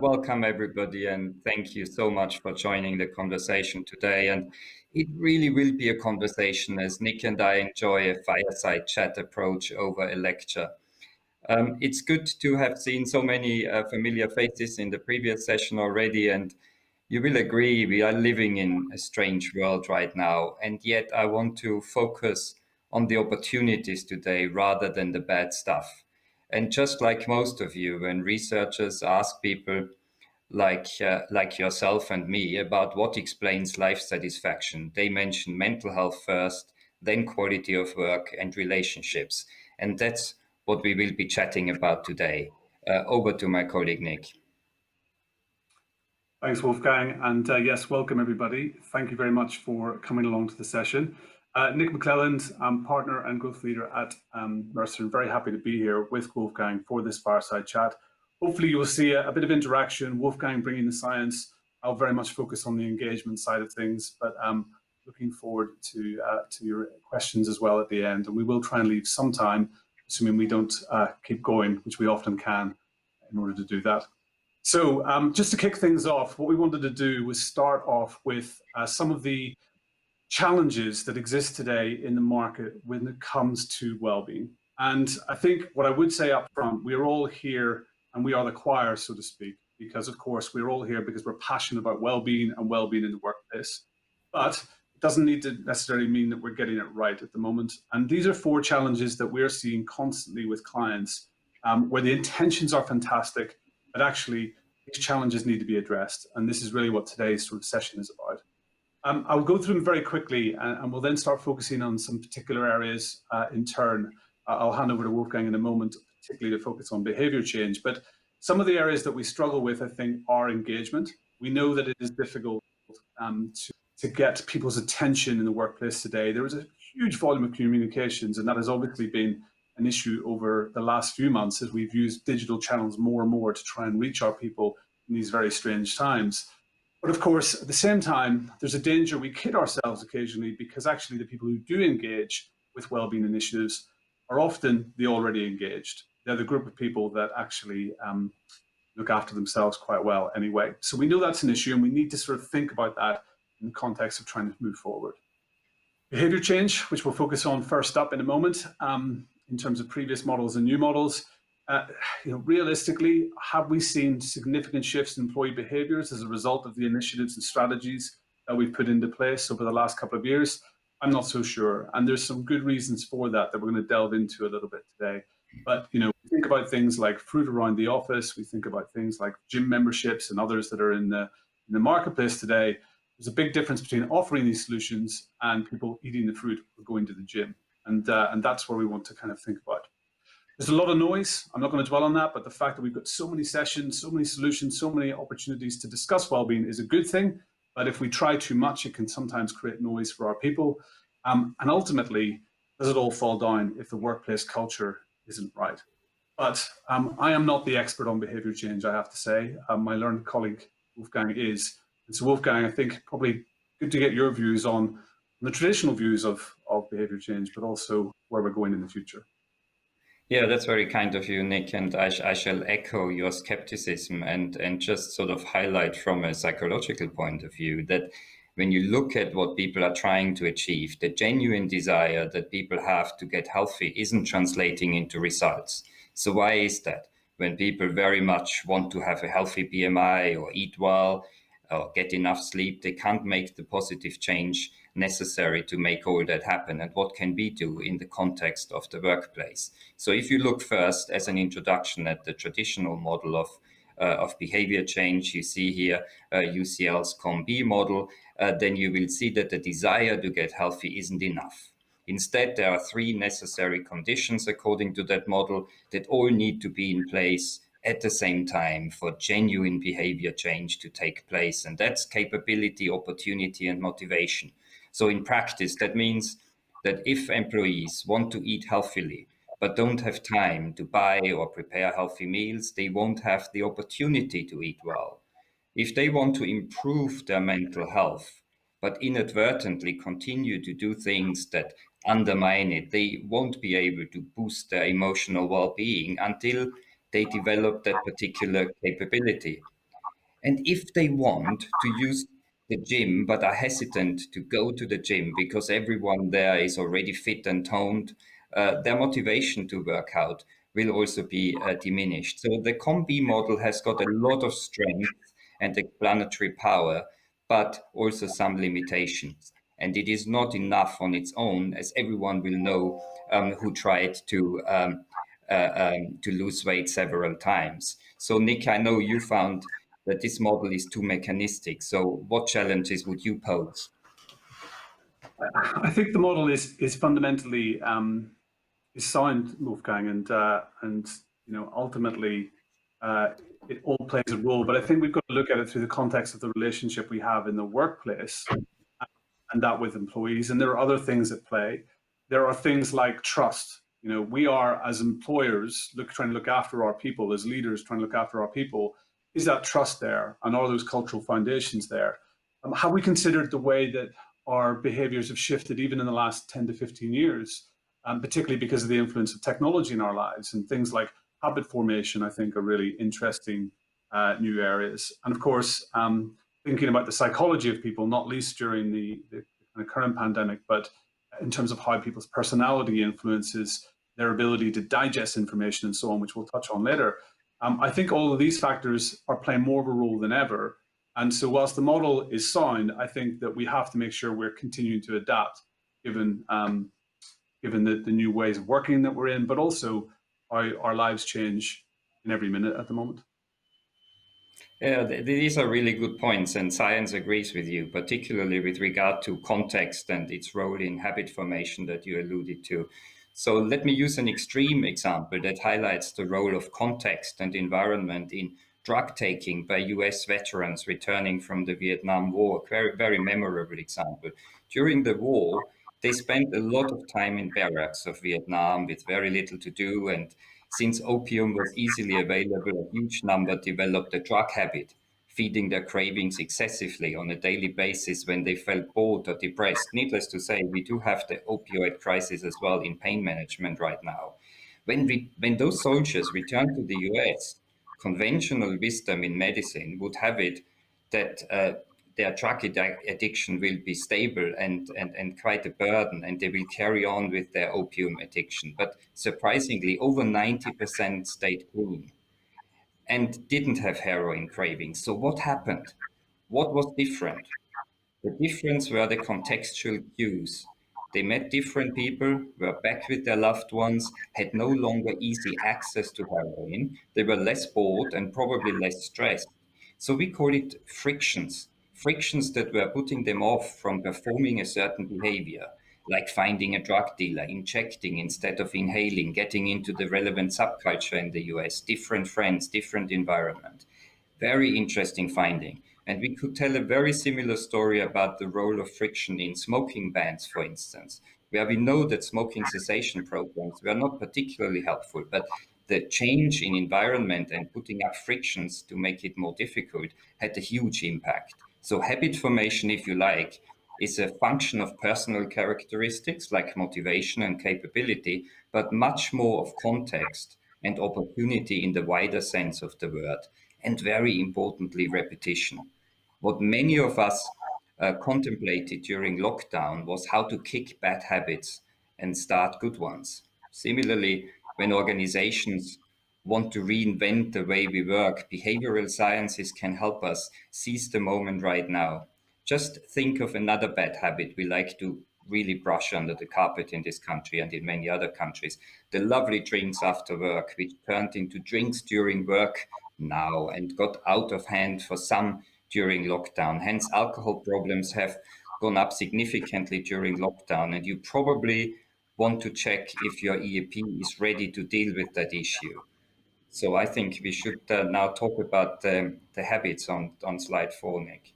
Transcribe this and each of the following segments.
Welcome, everybody, and thank you so much for joining the conversation today. And it really will be a conversation as Nick and I enjoy a fireside chat approach over a lecture. It's good to have seen so many familiar faces in the previous session already, and you will agree we are living in a strange world right now. And yet I want to focus on the opportunities today rather than the bad stuff. And just like most of you, when researchers ask people like yourself and me about what explains life satisfaction, they mention mental health first, then quality of work and relationships. And that's what we will be chatting about today. Over to my colleague, Nick. Thanks, Wolfgang. And yes, welcome everybody. Thank you very much for coming along to the session. Nick McClelland, I'm partner and growth leader at Mercer. I'm very happy to be here with Wolfgang for this fireside chat. Hopefully you will see a bit of interaction, Wolfgang bringing the science. I'll very much focus on the engagement side of things, but I'm looking forward to your questions as well at the end. And we will try and leave some time, assuming we don't keep going, which we often can, in order to do that. So just to kick things off, what we wanted to do was start off with some of the challenges that exist today in the market when it comes to well-being. And I think what I would say up front, we're all here and we are the choir, so to speak, because of course we're all here because we're passionate about well-being and well-being in the workplace. But it doesn't need to necessarily mean that we're getting it right at the moment. And these are 4 challenges that we're seeing constantly with clients where the intentions are fantastic, but actually these challenges need to be addressed. And this is really what today's sort of session is about. I'll go through them very quickly and we'll then start focusing on some particular areas in turn. I'll hand over to Wolfgang in a moment, particularly to focus on behavior change. But some of the areas that we struggle with, I think, are engagement. We know that it is difficult to get people's attention in the workplace today. There is a huge volume of communications, and that has obviously been an issue over the last few months as we've used digital channels more and more to try and reach our people in these very strange times. But of course, at the same time, there's a danger we kid ourselves occasionally because actually the people who do engage with wellbeing initiatives are often the already engaged. They're the group of people that actually look after themselves quite well anyway. So we know that's an issue and we need to sort of think about that in the context of trying to move forward. Behavior change, which we'll focus on first up in a moment, in terms of previous models and new models. Realistically, have we seen significant shifts in employee behaviours as a result of the initiatives and strategies that we've put into place over the last couple of years? I'm not so sure. And there's some good reasons for that we're going to delve into a little bit today. But, we think about things like fruit around the office. We think about things like gym memberships and others that are in the marketplace today. There's a big difference between offering these solutions and people eating the fruit or going to the gym. And that's where we want to kind of think about. There's a lot of noise. I'm not going to dwell on that, but the fact that we've got so many sessions, so many solutions, so many opportunities to discuss well-being is a good thing. But if we try too much, it can sometimes create noise for our people. And ultimately, does it all fall down if the workplace culture isn't right? But I am not the expert on behavior change, I have to say. My learned colleague, Wolfgang, is. And so Wolfgang, I think probably good to get your views on the traditional views of behavior change, but also where we're going in the future. Yeah, that's very kind of you, Nick, and I shall echo your skepticism and just sort of highlight from a psychological point of view that when you look at what people are trying to achieve, the genuine desire that people have to get healthy isn't translating into results. So why is that? When people very much want to have a healthy BMI or eat well or get enough sleep, they can't make the positive change necessary to make all that happen. And what can we do in the context of the workplace? So if you look first as an introduction at the traditional model of behavior change, you see here UCL's COM-B model, then you will see that the desire to get healthy isn't enough. Instead, there are 3 necessary conditions according to that model that all need to be in place at the same time for genuine behavior change to take place. And that's capability, opportunity, and motivation. So in practice, that means that if employees want to eat healthily, but don't have time to buy or prepare healthy meals, they won't have the opportunity to eat well. If they want to improve their mental health, but inadvertently continue to do things that undermine it, they won't be able to boost their emotional well-being until they develop that particular capability. And if they want to use the gym but are hesitant to go to the gym because everyone there is already fit and toned, their motivation to work out will also be diminished. So the COM-B model has got a lot of strength and explanatory power, but also some limitations. And it is not enough on its own, as everyone will know who tried to lose weight several times. So, Nick, I know you found that this model is too mechanistic. So, what challenges would you pose? I think the model is fundamentally is sound, Wolfgang, and ultimately it all plays a role. But I think we've got to look at it through the context of the relationship we have in the workplace and that with employees. And there are other things at play. There are things like trust. We are, as employers, trying to look after our people, as leaders trying to look after our people. Is that trust there, and are those cultural foundations there? Have we considered the way that our behaviours have shifted even in the last 10 to 15 years, particularly because of the influence of technology in our lives, and things like habit formation, I think, are really interesting new areas. And of course, thinking about the psychology of people, not least during the kind of current pandemic, but in terms of how people's personality influences their ability to digest information and so on, which we'll touch on later. I think all of these factors are playing more of a role than ever. And so whilst the model is sound, I think that we have to make sure we're continuing to adapt given the new ways of working that we're in, but also how our lives change in every minute at the moment. Yeah, these are really good points, and science agrees with you, particularly with regard to context and its role in habit formation that you alluded to. So let me use an extreme example that highlights the role of context and environment in drug taking by US veterans returning from the Vietnam War. Very, very memorable example. During the war, they spent a lot of time in barracks of Vietnam with very little to do, and since opium was easily available, a huge number developed a drug habit, feeding their cravings excessively on a daily basis when they felt bored or depressed. Needless to say, we do have the opioid crisis as well in pain management right now. When those soldiers returned to the US, conventional wisdom in medicine would have it that their drug addiction will be stable and quite a burden, and they will carry on with their opium addiction. But surprisingly, over 90% stayed clean and didn't have heroin cravings. So what happened? What was different? The difference were the contextual cues. They met different people, were back with their loved ones, had no longer easy access to heroin. They were less bored and probably less stressed. So we call it frictions, frictions that were putting them off from performing a certain behavior, like finding a drug dealer, injecting instead of inhaling, getting into the relevant subculture in the US, different friends, different environment. Very interesting finding. And we could tell a very similar story about the role of friction in smoking bans, for instance, where we know that smoking cessation programs were not particularly helpful, but the change in environment and putting up frictions to make it more difficult had a huge impact. So habit formation, if you like, is a function of personal characteristics like motivation and capability, but much more of context and opportunity in the wider sense of the word, and very importantly, repetition. What many of us contemplated during lockdown was how to kick bad habits and start good ones. Similarly, when organizations want to reinvent the way we work, behavioral sciences can help us seize the moment right now. Just think of another bad habit we like to really brush under the carpet in this country and in many other countries. The lovely drinks after work, which turned into drinks during work now and got out of hand for some during lockdown. Hence, alcohol problems have gone up significantly during lockdown, and you probably want to check if your EAP is ready to deal with that issue. So I think we should now talk about the habits on slide 4, Nick.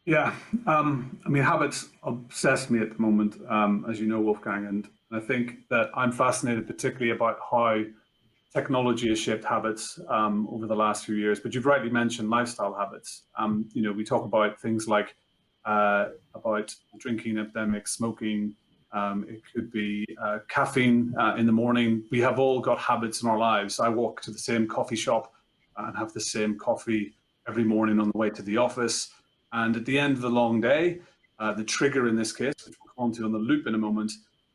Yeah, I mean, habits obsess me at the moment, as you know, Wolfgang, and I think that I'm fascinated particularly about how technology has shaped habits over the last few years. But you've rightly mentioned lifestyle habits. We talk about things like about drinking epidemic, smoking. It could be caffeine in the morning. We have all got habits in our lives. I walk to the same coffee shop and have the same coffee every morning on the way to the office. And at the end of the long day, the trigger in this case, which we'll come on to on the loop in a moment,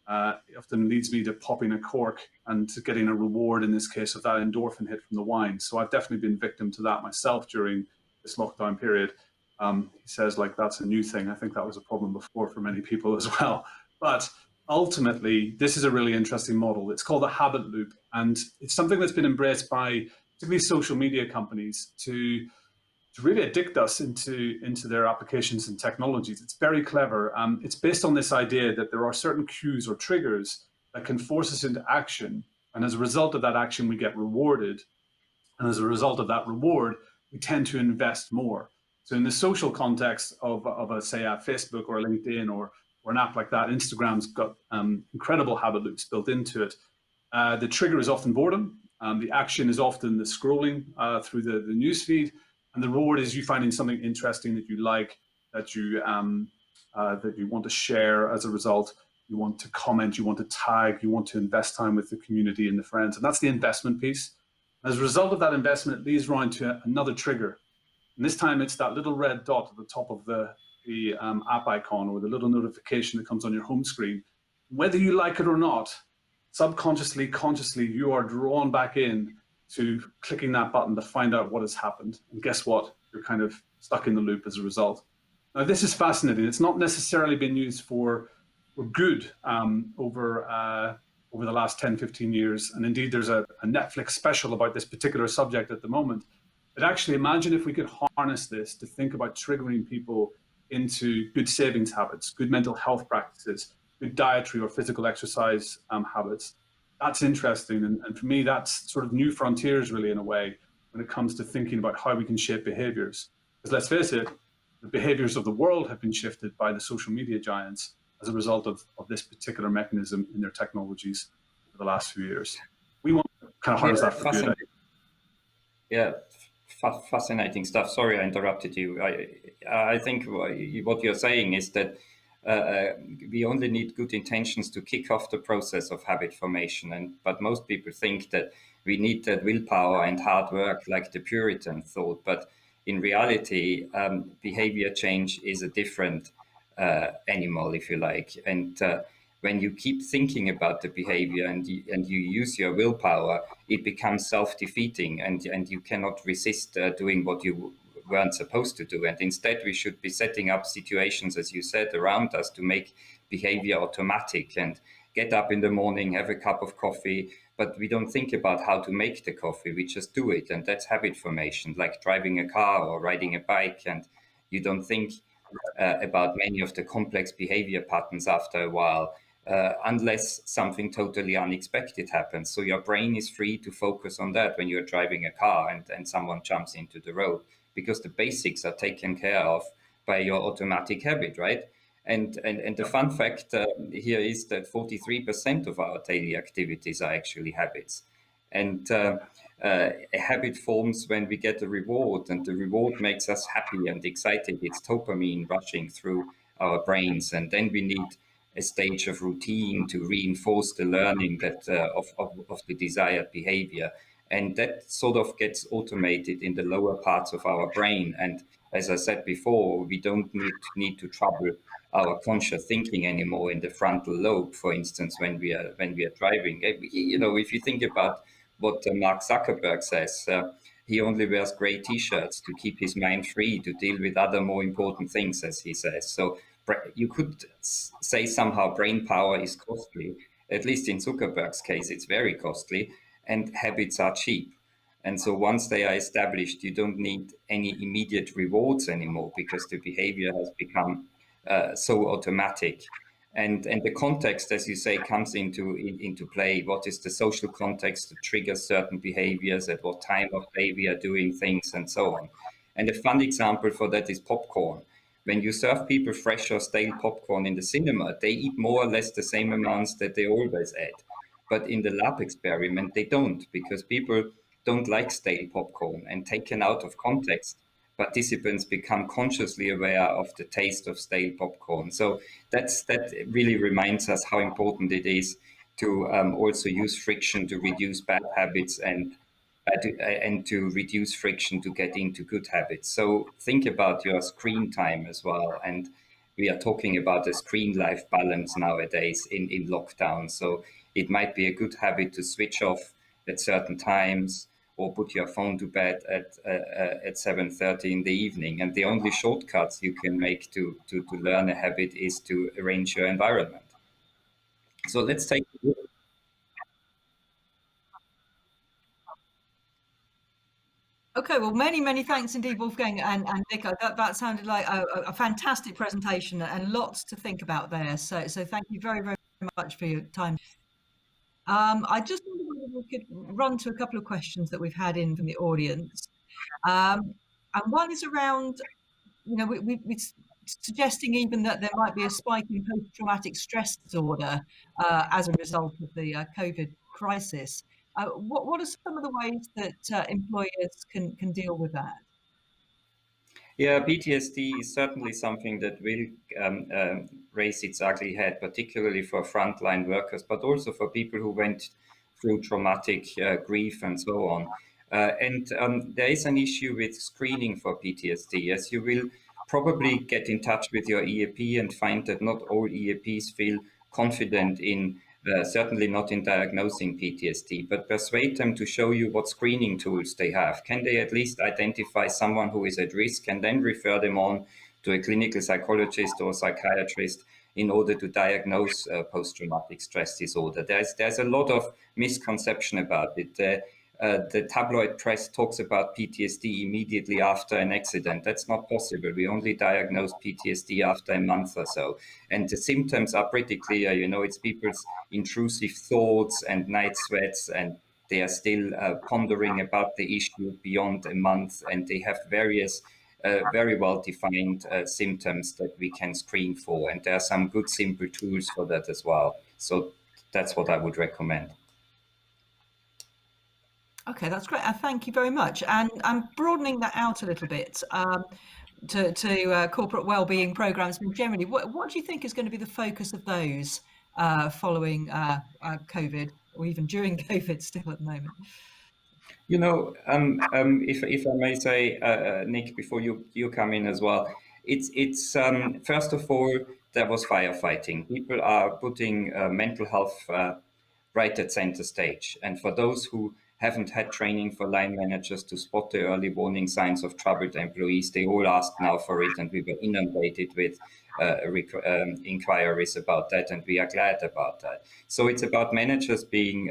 often leads me to popping a cork and to getting a reward, in this case, of that endorphin hit from the wine. So I've definitely been victim to that myself during this lockdown period. He says, like, that's a new thing. I think that was a problem before for many people as well. But ultimately, this is a really interesting model. It's called a habit loop, and it's something that's been embraced by particularly social media companies to really addict us into their applications and technologies. It's very clever. It's based on this idea that there are certain cues or triggers that can force us into action, and as a result of that action, we get rewarded. And as a result of that reward, we tend to invest more. So in the social context of say, a Facebook or a LinkedIn or an app like that, Instagram's got incredible habit loops built into it. The trigger is often boredom. The action is often the scrolling through the newsfeed. And the reward is you finding something interesting that you like, that you want to share as a result. You want to comment, you want to tag, you want to invest time with the community and the friends. And that's the investment piece. As a result of that investment, it leads round to another trigger. And this time it's that little red dot at the top of the app icon, or the little notification that comes on your home screen. Whether you like it or not, subconsciously, consciously, you are drawn back in to clicking that button to find out what has happened. And guess what? You're kind of stuck in the loop as a result. Now, this is fascinating. It's not necessarily been used for good over the last 10, 15 years. And indeed, there's a Netflix special about this particular subject at the moment. But actually, imagine if we could harness this to think about triggering people into good savings habits, good mental health practices, good dietary or physical exercise habits. That's interesting. And for me, that's sort of new frontiers, really, in a way, when it comes to thinking about how we can shape behaviors. Because let's face it, the behaviors of the world have been shifted by the social media giants as a result of this particular mechanism in their technologies over the last few years. We want to kind of harness that for good. Yeah, fascinating stuff. Sorry, I interrupted you. I think what you're saying is that we only need good intentions to kick off the process of habit formation. But most people think that we need that willpower and hard work, like the Puritan thought. But in reality, behavior change is a different animal, if you like. And when you keep thinking about the behavior and you use your willpower, it becomes self-defeating, and you cannot resist doing what you weren't supposed to do. And instead, we should be setting up situations, as you said, around us to make behavior automatic, and get up in the morning, have a cup of coffee, but we don't think about how to make the coffee. We just do it. And that's habit formation, like driving a car or riding a bike. And you don't think about many of the complex behavior patterns after a while, unless something totally unexpected happens. So your brain is free to focus on that when you're driving a car and someone jumps into the road, because the basics are taken care of by your automatic habit, right? And the fun fact here is that 43% of our daily activities are actually habits. And a habit forms when we get a reward, and the reward makes us happy and excited. It's dopamine rushing through our brains. And then we need a stage of routine to reinforce the learning that of the desired behavior. And that sort of gets automated in the lower parts of our brain. And as I said before, we don't need to trouble our conscious thinking anymore in the frontal lobe, for instance, when we are driving. You know, if you think about what Mark Zuckerberg says, he only wears gray T-shirts to keep his mind free to deal with other more important things, as he says. So you could say somehow brain power is costly. At least in Zuckerberg's case, it's very costly, and habits are cheap. And so once they are established, you don't need any immediate rewards anymore, because the behavior has become so automatic. And the context, as you say, comes into play. What is the social context that triggers certain behaviors, at what time of day we are doing things, and so on. And a fun example for that is popcorn. When you serve people fresh or stale popcorn in the cinema, they eat more or less the same amounts that they always ate. But in the lab experiment, they don't, because people don't like stale popcorn, and taken out of context, participants become consciously aware of the taste of stale popcorn. So that really reminds us how important it is to also use friction to reduce bad habits and and to reduce friction to get into good habits. So think about your screen time as well. And we are talking about a screen-life balance nowadays in lockdown. So it might be a good habit to switch off at certain times, or put your phone to bed at 7:30 in the evening. And the only shortcuts you can make to learn a habit is to arrange your environment. So let's take. Okay, well, many thanks indeed, Wolfgang and Nick. That sounded like a fantastic presentation and lots to think about there. So thank you very much for your time. I just wondered if we could run to a couple of questions that we've had in from the audience. And one is around, we're suggesting even that there might be a spike in post-traumatic stress disorder as a result of the COVID crisis. What are some of the ways that employers can deal with that? Yeah, PTSD is certainly something that will raise its ugly head, particularly for frontline workers, but also for people who went through traumatic grief and so on. And there is an issue with screening for PTSD, as you will probably get in touch with your EAP and find that not all EAPs feel confident in certainly not in diagnosing PTSD, but persuade them to show you what screening tools they have. Can they at least identify someone who is at risk and then refer them on to a clinical psychologist or psychiatrist in order to diagnose post-traumatic stress disorder? There's a lot of misconception about it. The tabloid press talks about PTSD immediately after an accident. That's not possible. We only diagnose PTSD after a month or so. And the symptoms are pretty clear. It's people's intrusive thoughts and night sweats, and they are still pondering about the issue beyond a month. And they have various very well-defined symptoms that we can screen for. And there are some good, simple tools for that as well. So that's what I would recommend. Okay, that's great. Thank you very much. And I'm broadening that out a little bit to corporate wellbeing programs more generally. What do you think is going to be the focus of those following COVID, or even during COVID still at the moment? If I may say, Nick, before you come in as well, it's first of all, there was firefighting. People are putting mental health right at center stage. And for those who haven't had training for line managers to spot the early warning signs of troubled employees, they all asked now for it, and we were inundated with inquiries about that, and we are glad about that. So it's about managers being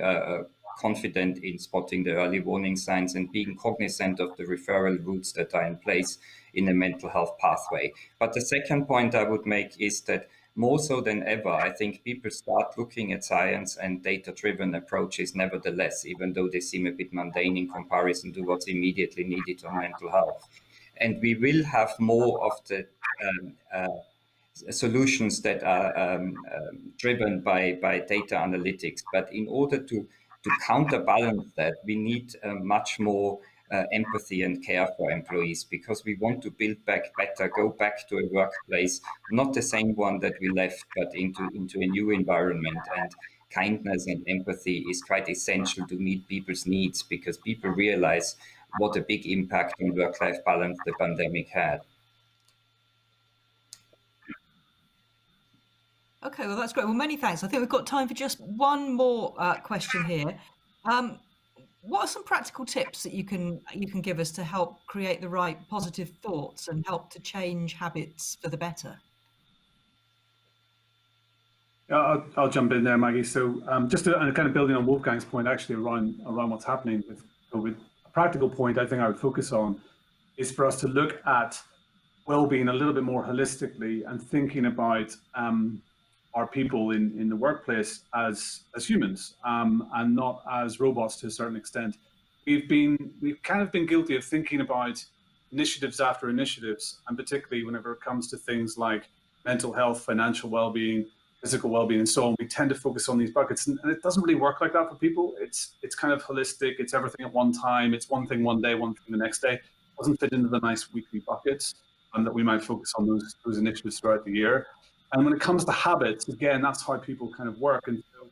confident in spotting the early warning signs and being cognizant of the referral routes that are in place in the mental health pathway. But the second point I would make is that more so than ever, I think people start looking at science and data-driven approaches nevertheless, even though they seem a bit mundane in comparison to what's immediately needed on mental health. And we will have more of the solutions that are driven by data analytics. But in order to counterbalance that, we need much more empathy and care for employees, because we want to build back better, go back to a workplace, not the same one that we left, but into a new environment. And kindness and empathy is quite essential to meet people's needs, because people realize what a big impact on work-life balance the pandemic had. Okay, well, that's great. Well, many thanks. I think we've got time for just one more question here. What are some practical tips that you can give us to help create the right positive thoughts and help to change habits for the better? I'll jump in there, Maggie. So just to kind of building on Wolfgang's point, actually around what's happening with COVID, a practical point I think I would focus on is for us to look at well-being a little bit more holistically and thinking about our people in the workplace as humans and not as robots to a certain extent. We've kind of been guilty of thinking about initiatives after initiatives, and particularly whenever it comes to things like mental health, financial well-being, physical well-being, and so on. We tend to focus on these buckets, and it doesn't really work like that for people. It's kind of holistic. It's everything at one time. It's one thing one day, one thing the next day. It doesn't fit into the nice weekly buckets, and that we might focus on those initiatives throughout the year. And when it comes to habits, again, that's how people kind of work. And so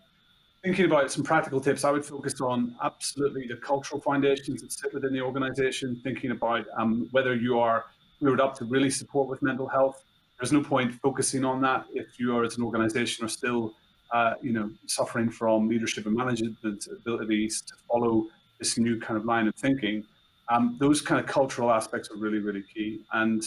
thinking about some practical tips, I would focus on absolutely the cultural foundations that sit within the organization, thinking about whether you are geared up to really support with mental health. There's no point focusing on that if you are, as an organization, are still suffering from leadership and management abilities to follow this new kind of line of thinking. Those kind of cultural aspects are really, really key. And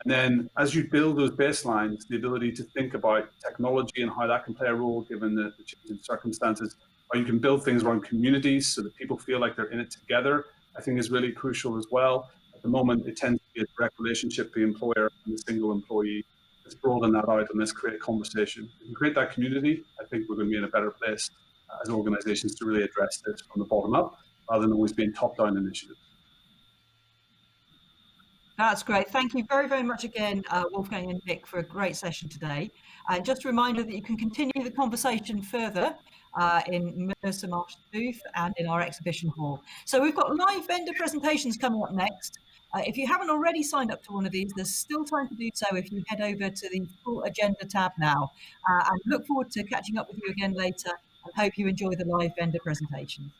then as you build those baselines, the ability to think about technology and how that can play a role given the changing circumstances, or you can build things around communities so that people feel like they're in it together, I think is really crucial as well. At the moment, it tends to be a direct relationship between the employer and the single employee. Let's broaden that out and let's create a conversation. If we create that community, I think we're going to be in a better place as organizations to really address this from the bottom up, rather than always being top-down initiatives. That's great. Thank you very, very much again, Wolfgang and Nick, for a great session today. And just a reminder that you can continue the conversation further in Mercer Marsh booth and in our exhibition hall. So we've got live vendor presentations coming up next. If you haven't already signed up to one of these, there's still time to do so if you head over to the full agenda tab now. And look forward to catching up with you again later, and hope you enjoy the live vendor presentations.